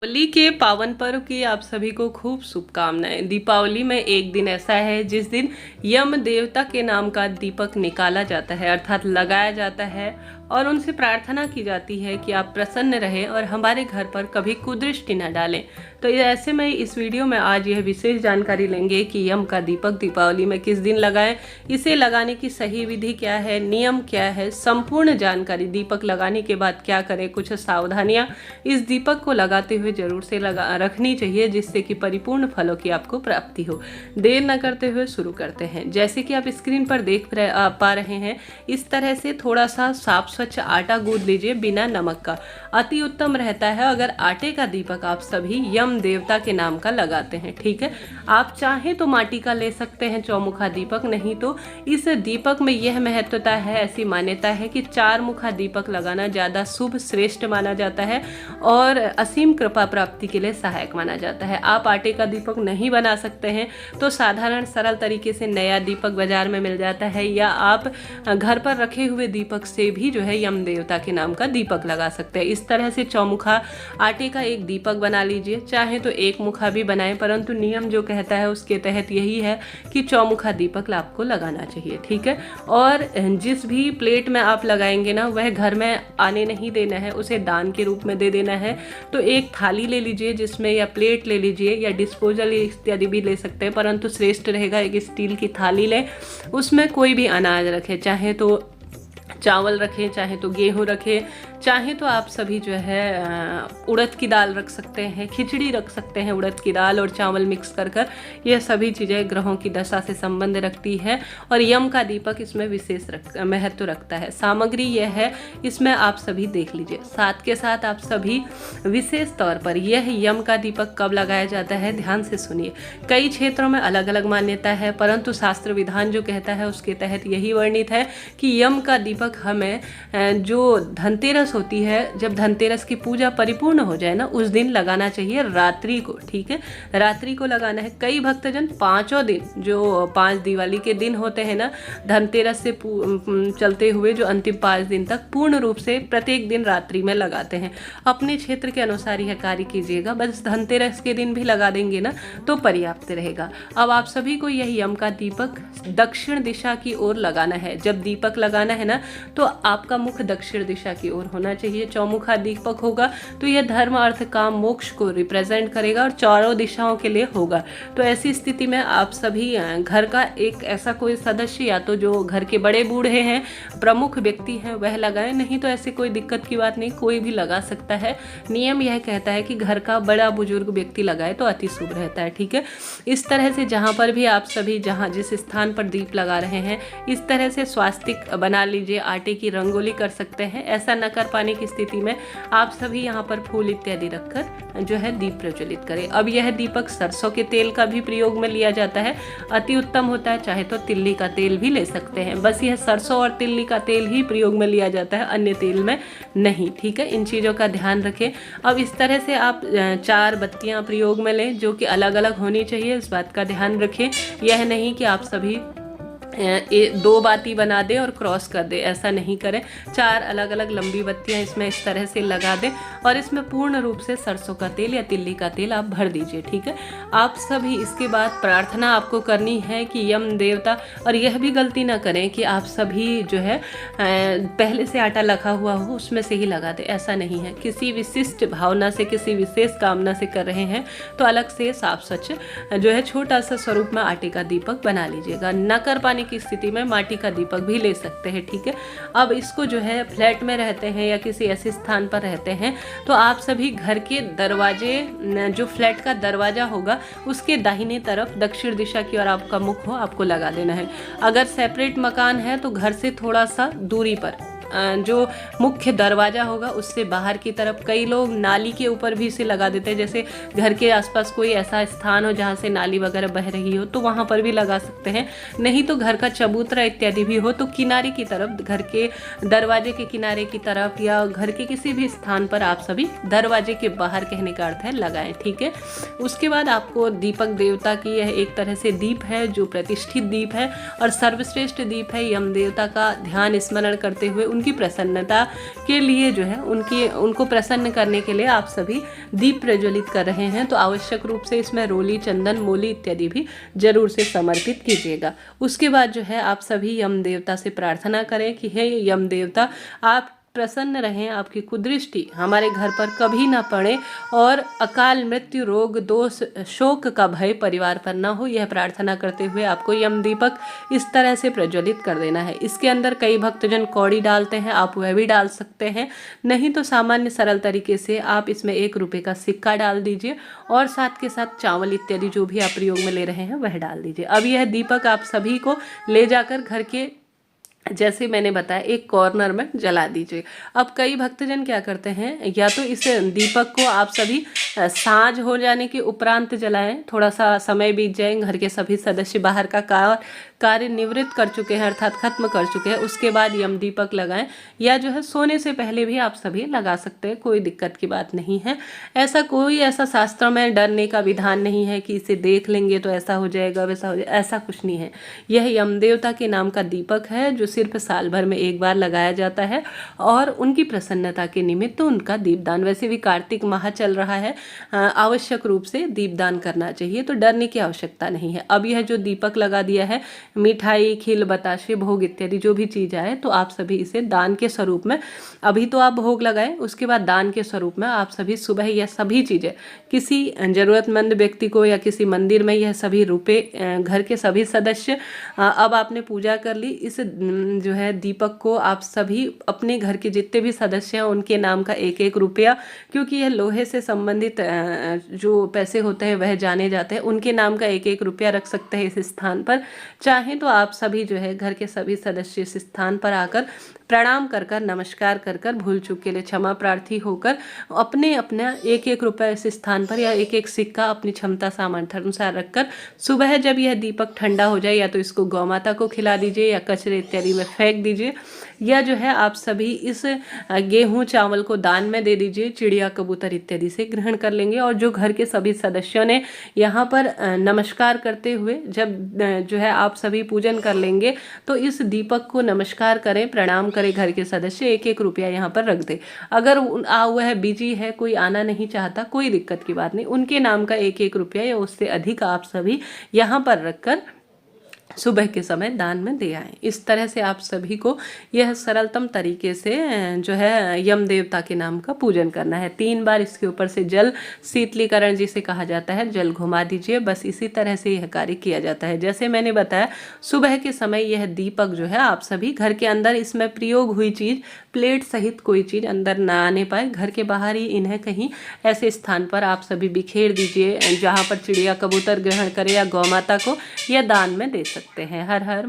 होली के पावन पर्व की आप सभी को खूब शुभकामनाएं। दीपावली में एक दिन ऐसा है जिस दिन यम देवता के नाम का दीपक निकाला जाता है, अर्थात लगाया जाता है और उनसे प्रार्थना की जाती है कि आप प्रसन्न रहें और हमारे घर पर कभी कुदृष्टि न डालें। तो ऐसे में इस वीडियो में आज यह विशेष जानकारी लेंगे कि यम का दीपक दीपावली में किस दिन लगाएं, इसे लगाने की सही विधि क्या है, नियम क्या है, संपूर्ण जानकारी, दीपक लगाने के बाद क्या करें, कुछ सावधानियां इस दीपक को लगाते हुए जरूर से रखनी चाहिए जिससे कि परिपूर्ण फलों की आपको प्राप्ति हो। देर न करते हुए शुरू करते हैं। जैसे कि आप स्क्रीन पर देख पा रहे हैं, इस तरह से थोड़ा सा साफ स्वच्छ आटा गूंद लीजिए बिना नमक का। अति उत्तम रहता है अगर आटे का दीपक आप सभी यम देवता के नाम का लगाते हैं। ठीक है, आप चाहें तो माटी का ले सकते हैं चौमुखा दीपक, नहीं तो इस दीपक में यह महत्वता है, ऐसी मान्यता है कि 4 मुखा दीपक लगाना ज़्यादा शुभ श्रेष्ठ माना जाता है और असीम कृपा प्राप्ति के लिए सहायक माना जाता है। आप आटे का दीपक नहीं बना सकते हैं तो साधारण सरल तरीके से नया दीपक बाजार में मिल जाता है, या आप घर पर रखे हुए दीपक से भी जो है यम देवता के नाम का दीपक लगा सकते हैं। इस तरह से चौमुखा आटे का एक दीपक बना लीजिए, चाहे तो एक मुखा भी बनाएं, परंतु नियम जो कहता है उसके तहत यही है कि चौमुखा दीपक आपको लगाना चाहिए। ठीक है, और जिस भी प्लेट में आप लगाएंगे ना, वह घर में आने नहीं देना है, उसे दान के रूप में दे देना है। तो एक थाली ले लीजिए जिसमें, या प्लेट ले लीजिए, या डिस्पोजल इत्यादि भी ले सकते हैं, परंतु श्रेष्ठ रहेगा एक स्टील की थाली लें, उसमें कोई भी अनाज रखें, चाहे तो चावल रखें, चाहे तो गेहूँ रखें, चाहे तो आप सभी जो है उड़द की दाल रख सकते हैं, खिचड़ी रख सकते हैं, उड़द की दाल और चावल मिक्स कर कर। यह सभी चीज़ें ग्रहों की दशा से संबंध रखती है और यम का दीपक इसमें विशेष महत्व रखता है। सामग्री यह है, इसमें आप सभी देख लीजिए। साथ के साथ आप सभी विशेष तौर पर यह यम का दीपक कब लगाया जाता है ध्यान से सुनिए। कई क्षेत्रों में अलग अलग मान्यता है, परंतु शास्त्र विधान जो कहता है उसके तहत यही वर्णित है कि यम का दीपक हमें जो धनतेरस होती है, जब धनतेरस की पूजा परिपूर्ण हो जाए ना, उस दिन लगाना चाहिए रात्रि को। ठीक है, रात्रि को लगाना है। कई भक्तजन 5 दिन, जो 5 दिवाली के दिन होते हैं ना, धनतेरस से चलते हुए जो अंतिम 5 दिन तक पूर्ण रूप से प्रत्येक दिन रात्रि में लगाते हैं। अपने क्षेत्र के अनुसार यह कार्य कीजिएगा, बस धनतेरस के दिन भी लगा देंगे ना तो पर्याप्त रहेगा। अब आप सभी को यह यम का दीपक दक्षिण दिशा की ओर लगाना है। जब दीपक लगाना है ना तो आपका मुख दक्षिण दिशा की ओर होना चाहिए। चौमुखा दीपक होगा तो यह धर्म अर्थ काम मोक्ष को रिप्रेजेंट करेगा और चारों दिशाओं के लिए होगा। तो ऐसी स्थिति में आप सभी घर का एक ऐसा कोई सदस्य, या तो जो घर के बड़े बूढ़े हैं, प्रमुख व्यक्ति हैं, वह लगाएं, नहीं तो ऐसे कोई दिक्कत की बात नहीं, कोई भी लगा सकता है। नियम यह कहता है कि घर का बड़ा बुजुर्ग व्यक्ति लगाए तो अति शुभ रहता है। ठीक है, इस तरह से जहाँ पर भी आप सभी जिस स्थान पर दीप लगा रहे हैं, इस तरह से स्वास्तिक बना लीजिए, आटे की रंगोली कर सकते हैं। ऐसा न कर पाने की स्थिति में आप सभी यहाँ पर फूल इत्यादि रखकर जो है दीप प्रज्वलित करें। अब यह दीपक सरसों के तेल का भी प्रयोग में लिया जाता है, अति उत्तम होता है। चाहे तो तिल्ली का तेल भी ले सकते हैं, बस यह सरसों और तिल्ली का तेल ही प्रयोग में लिया जाता है, अन्य तेल में नहीं। ठीक है, इन चीज़ों का ध्यान रखें। अब इस तरह से आप 4 बत्तियाँ प्रयोग में लें जो कि अलग अलग होनी चाहिए, इस बात का ध्यान रखें। यह नहीं कि आप सभी 2 बाती बना दें और क्रॉस कर दें, ऐसा नहीं करें। 4 अलग अलग लंबी बत्तियां इसमें इस तरह से लगा दें और इसमें पूर्ण रूप से सरसों का तेल या तिल्ली का तेल आप भर दीजिए। ठीक है, आप सभी इसके बाद प्रार्थना आपको करनी है कि यम देवता, और यह भी गलती ना करें कि आप सभी जो है पहले से आटा लगा हुआ हो उसमें से ही लगा दें, ऐसा नहीं है। किसी विशिष्ट भावना से, किसी विशेष कामना से कर रहे हैं तो अलग से साफ स्वच्छ जो है छोटा सा स्वरूप में आटे का दीपक बना लीजिएगा। न कर पाने की स्थिति में माटी का दीपक भी ले सकते हैं। ठीक है, अब इसको जो है फ्लैट में रहते हैं या किसी ऐसे स्थान पर रहते हैं तो आप सभी घर के दरवाजे, जो फ्लैट का दरवाजा होगा उसके दाहिने तरफ दक्षिण दिशा की ओर आपका मुख हो, आपको लगा देना है। अगर सेपरेट मकान है तो घर से थोड़ा सा दूरी पर जो मुख्य दरवाजा होगा उससे बाहर की तरफ, कई लोग नाली के ऊपर भी इसे लगा देते हैं, जैसे घर के आसपास कोई ऐसा स्थान हो जहाँ से नाली वगैरह बह रही हो तो वहाँ पर भी लगा सकते हैं। नहीं तो घर का चबूतरा इत्यादि भी हो तो किनारे की तरफ, घर के दरवाजे के किनारे की तरफ या घर के किसी भी स्थान पर आप सभी दरवाजे के बाहर, कहने का अर्थ है, लगाएं। ठीक है, उसके बाद आपको दीपक देवता की, यह एक तरह से दीप है जो प्रतिष्ठित दीप है और सर्वश्रेष्ठ दीप है। यम देवता का ध्यान स्मरण करते हुए उनकी प्रसन्नता के लिए जो है उनको प्रसन्न करने के लिए आप सभी दीप प्रज्वलित कर रहे हैं, तो आवश्यक रूप से इसमें रोली, चंदन, मोली इत्यादि भी जरूर से समर्पित कीजिएगा। उसके बाद जो है आप सभी यम देवता से प्रार्थना करें कि हे यम देवता, आप प्रसन्न रहें, आपकी कुदृष्टि हमारे घर पर कभी ना पड़े और अकाल मृत्यु, रोग, दोष, शोक का भय परिवार पर ना हो। यह प्रार्थना करते हुए आपको यम दीपक इस तरह से प्रज्वलित कर देना है। इसके अंदर कई भक्तजन कौड़ी डालते हैं, आप वह भी डाल सकते हैं, नहीं तो सामान्य सरल तरीके से आप इसमें 1 रुपये का सिक्का डाल दीजिए और साथ के साथ चावल इत्यादि जो भी आप प्रयोग में ले रहे हैं वह डाल दीजिए। अब यह दीपक आप सभी को ले जाकर घर के, जैसे मैंने बताया, एक कॉर्नर में जला दीजिए। अब कई भक्तजन क्या करते हैं, या तो इस दीपक को आप सभी सांझ हो जाने के उपरांत जलाएं, थोड़ा सा समय बीत जाए, घर के सभी सदस्य बाहर का कार्य निवृत्त कर चुके हैं अर्थात खत्म कर चुके हैं, उसके बाद यम दीपक लगाएं, या जो है सोने से पहले भी आप सभी लगा सकते हैं, कोई दिक्कत की बात नहीं है। ऐसा शास्त्र में डरने का विधान नहीं है कि इसे देख लेंगे तो ऐसा हो जाएगा वैसा हो जाएगा, ऐसा कुछ नहीं है। यह यम देवता के नाम का दीपक है जो सिर्फ साल भर में एक बार लगाया जाता है और उनकी प्रसन्नता के निमित्त उनका दीपदान, वैसे भी कार्तिक माह चल रहा है, आवश्यक रूप से दीपदान करना चाहिए, तो डरने की आवश्यकता नहीं है। अब यह जो दीपक लगा दिया है, मिठाई, खील, बताशे, भोग इत्यादि जो भी चीज़ आए, तो आप सभी इसे दान के स्वरूप में, अभी तो आप भोग लगाएं, उसके बाद दान के स्वरूप में आप सभी सुबह यह सभी चीज़ें किसी ज़रूरतमंद व्यक्ति को या किसी मंदिर में यह सभी रुपए, घर के सभी सदस्य, अब आपने पूजा कर ली, इस जो है दीपक को आप सभी अपने घर के जितने भी सदस्य हैं उनके नाम का 1-1 रुपया, क्योंकि यह लोहे से संबंधित जो पैसे होते हैं वह जाने जाते हैं, उनके नाम का 1-1 रुपया रख सकते हैं इस स्थान पर। चाहें तो आप सभी जो है घर के सभी सदस्य इस स्थान पर आकर प्रणाम कर कर, नमस्कार कर कर, भूल चूक के लिए क्षमा प्रार्थी होकर अपने 1-1 रुपया इस स्थान पर या 1-1 सिक्का अपनी क्षमता सामर्थ्य अनुसार रखकर सुबह जब यह दीपक ठंडा हो जाए, या तो इसको गौ माता को खिला दीजिए या कचरे इत्यादि में फेंक दीजिए, या जो है आप सभी इस गेहूं चावल को दान में दे दीजिए, चिड़िया कबूतर इत्यादि से ग्रहण कर लेंगे। और जो घर के सभी सदस्यों ने यहाँ पर नमस्कार करते हुए जब जो है आप सभी पूजन कर लेंगे, तो इस दीपक को नमस्कार करें, प्रणाम करें, घर के सदस्य 1-1 रुपया यहाँ पर रख दे। अगर वह बिजी है, कोई आना नहीं चाहता, कोई दिक्कत की बात नहीं, उनके नाम का 1-1 रुपया या उससे अधिक आप सभी यहाँ पर रखकर सुबह के समय दान में दे आएं। इस तरह से आप सभी को यह सरलतम तरीके से जो है यम देवता के नाम का पूजन करना है। 3 बार इसके ऊपर से जल शीतलीकरण जिसे कहा जाता है, जल घुमा दीजिए। बस इसी तरह से यह कार्य किया जाता है। जैसे मैंने बताया, सुबह के समय यह दीपक जो है आप सभी घर के अंदर, इसमें प्रयोग हुई चीज़, प्लेट सहित कोई चीज़ अंदर ना आने पाए, घर के बाहर ही इन्हें कहीं ऐसे स्थान पर आप सभी बिखेर दीजिए जहाँ पर चिड़िया कबूतर ग्रहण करे, या गौ माता को या दान में दे सकते हैं। हर हर